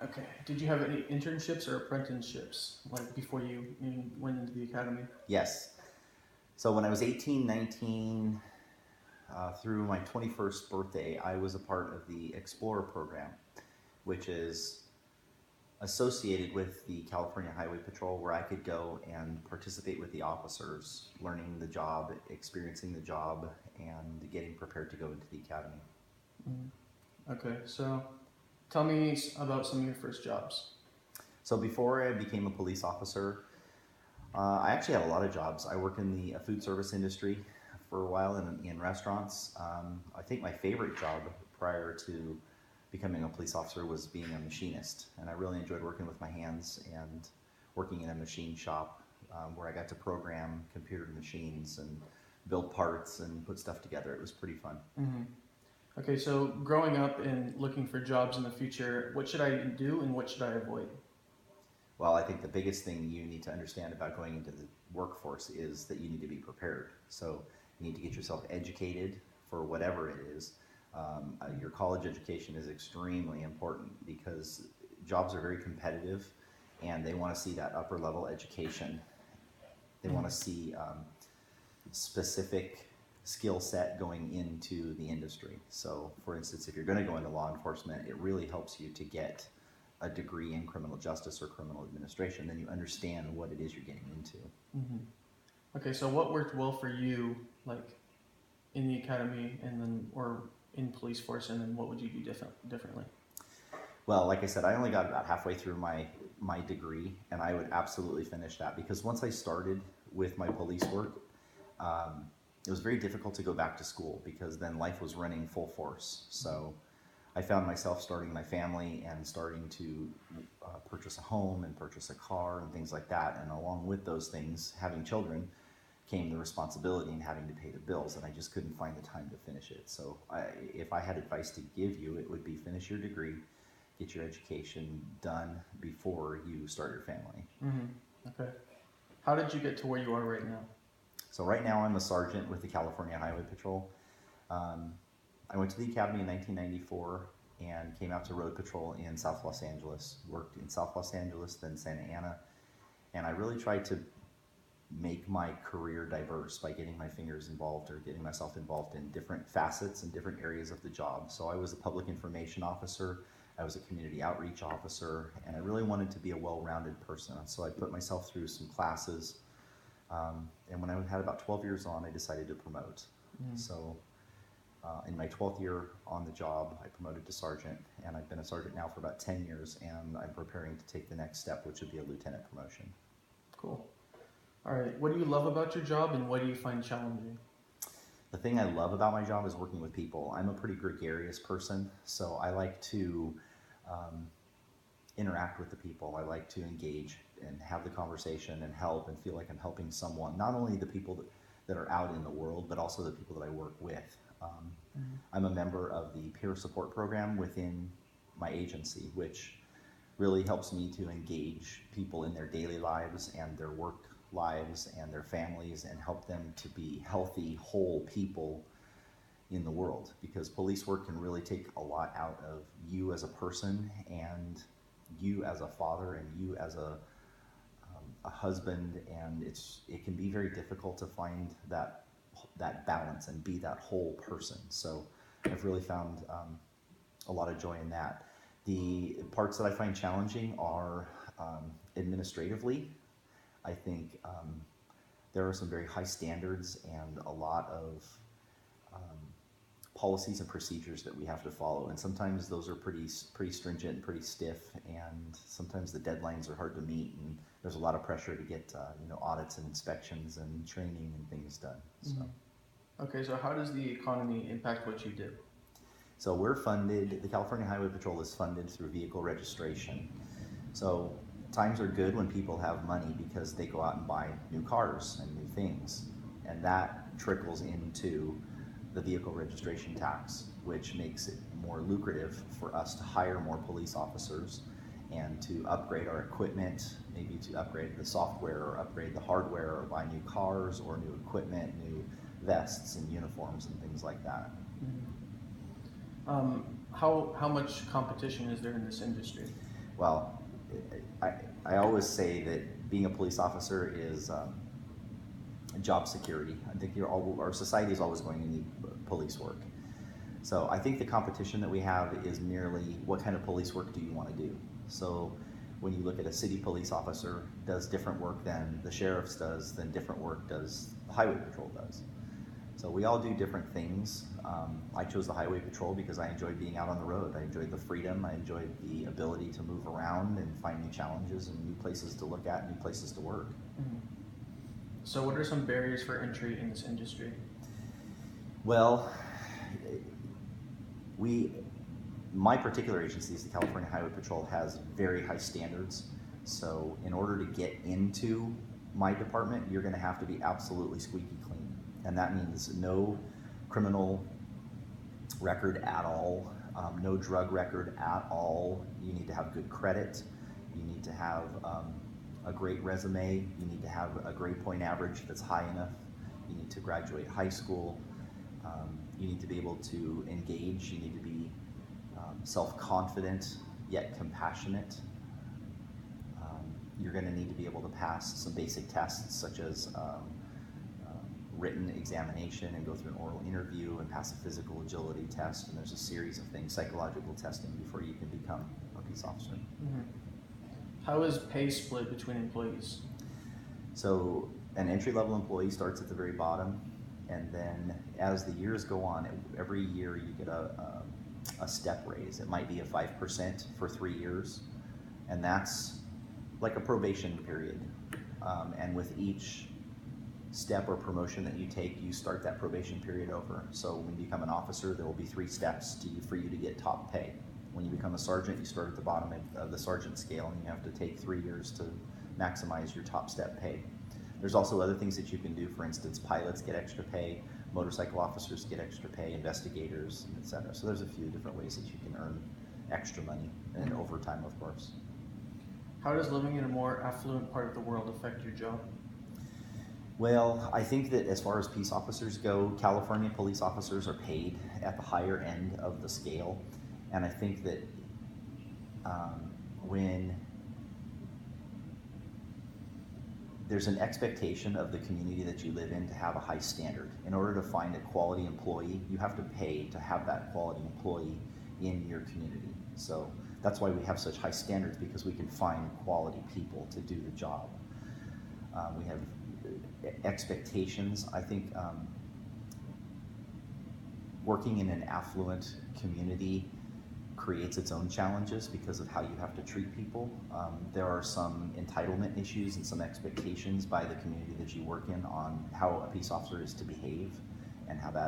Okay. Did you have any internships or apprenticeships like before you went into the academy? Yes. So when I was 18, 19, through my 21st birthday, I was a part of the Explorer program, which is associated with the California Highway Patrol, where I could go and participate with the officers, learning the job, experiencing the job, and getting prepared to go into the academy. Mm. Okay. So tell me about some of your first jobs. So before I became a police officer, I actually had a lot of jobs. I worked in the food service industry for a while in restaurants. I think my favorite job prior to becoming a police officer was being a machinist, and I really enjoyed working with my hands and working in a machine shop where I got to program computer machines and build parts and put stuff together. It was pretty fun. Hmm. Okay. So growing up and looking for jobs in the future, what should I do and what should I avoid? Well, I think the biggest thing you need to understand about going into the workforce is that you need to be prepared. So you need to get yourself educated for whatever it is. Your college education is extremely important because jobs are very competitive and they want to see that upper level education. They want to Mm. see specific skill set going into the industry. So, for instance, if you're going to go into law enforcement, it really helps you to get a degree in criminal justice or criminal administration. Then you understand what it is you're getting into. Hmm. Okay. So what worked well for you, like in the academy, and then or in police force, and then what would you do differently? Well, like I said, I only got about halfway through my degree, and I would absolutely finish that because once I started with my police work, um, it was very difficult to go back to school because then life was running full force. So I found myself starting my family and starting to purchase a home and purchase a car and things like that. And along with those things, having children came the responsibility and having to pay the bills, and I just couldn't find the time to finish it. So if I had advice to give you, it would be finish your degree, get your education done before you start your family. Hmm. Okay. How did you get to where you are right now? So right now I'm a sergeant with the California Highway Patrol. Um, I went to the academy in 1994 and came out to road patrol in South Los Angeles. Worked in South Los Angeles, then Santa Ana, and I really tried to make my career diverse by getting my fingers involved or getting myself involved in different facets and different areas of the job. So I was a public information officer, I was a community outreach officer, and I really wanted to be a well-rounded person. So I put myself through some classes, and when I had about 12 years on, I decided to promote. Mm. So in my 12th year on the job, I promoted to sergeant, and I've been a sergeant now for about 10 years, and I'm preparing to take the next step, which would be a lieutenant promotion. Cool. All right. What do you love about your job, and what do you find challenging? The thing I love about my job is working with people. I'm a pretty gregarious person, so I like to um, interact with the people. I like to engage and have the conversation and help and feel like I'm helping someone, not only the people that are out in the world, but also the people that I work with. Mm. I'm a member of the peer support program within my agency, which really helps me to engage people in their daily lives and their work lives and their families and help them to be healthy, whole people in the world, because police work can really take a lot out of you as a person and you as a father and you as a husband, and it can be very difficult to find that balance and be that whole person. So I've really found a lot of joy in that. The parts that I find challenging are administratively. I think there are some very high standards and a lot of um, policies and procedures that we have to follow, and sometimes those are pretty stringent and pretty stiff, and sometimes the deadlines are hard to meet, and there's a lot of pressure to get audits and inspections and training and things done. So. Mm. Okay. So how does the economy impact what you do? So we're funded, the California Highway Patrol is funded through vehicle registration. So times are good when people have money because they go out and buy new cars and new things. And that trickles into the vehicle registration tax, which makes it more lucrative for us to hire more police officers and to upgrade our equipment, maybe to upgrade the software or upgrade the hardware or buy new cars or new equipment, new vests and uniforms and things like that. Mm. How much competition is there in this industry? Well, I, I always say that being a police officer is job security. I think our society is always going to need police work. So I think the competition that we have is merely what kind of police work do you want to do? So when you look at a city police officer does different work than the sheriff's does, than different work does the highway patrol does. So we all do different things. I chose the highway patrol because I enjoyed being out on the road. I enjoyed the freedom. I enjoyed the ability to move around and find new challenges and new places to look at, new places to work. Mm-hmm. So what are some barriers for entry in this industry? Well, my particular agency is the California Highway Patrol, has very high standards. So in order to get into my department, you're going to have to be absolutely squeaky clean. And that means no criminal record at all, no drug record at all. You need to have good credit. You need to have a great resume. You need to have a grade point average that's high enough. You need to graduate high school. You need to be able to engage. You need to be self-confident yet compassionate. You're going to need to be able to pass some basic tests such as written examination and go through an oral interview and pass a physical agility test. And there's a series of things, psychological testing, before you can become a peace officer. Mm-hmm. How is pay split between employees? So an entry-level employee starts at the very bottom, and then as the years go on, every year you get a step raise. It might be a 5% for 3 years, and that's like a probation period. And with each step or promotion that you take, you start that probation period over. So when you become an officer, there will be 3 steps for you to get top pay. When you become a sergeant, you start at the bottom of the sergeant scale, and you have to take 3 years to maximize your top step pay. There's also other things that you can do. For instance, pilots get extra pay, motorcycle officers get extra pay, investigators, etc. So there's a few different ways that you can earn extra money, and overtime, of course. How does living in a more affluent part of the world affect your job? Well, I think that as far as peace officers go, California police officers are paid at the higher end of the scale. And I think that when there's an expectation of the community that you live in to have a high standard. In order to find a quality employee, you have to pay to have that quality employee in your community. So that's why we have such high standards, because we can find quality people to do the job. We have expectations. I think working in an affluent community creates its own challenges because of how you have to treat people. There are some entitlement issues and some expectations by the community that you work in on how a peace officer is to behave and how that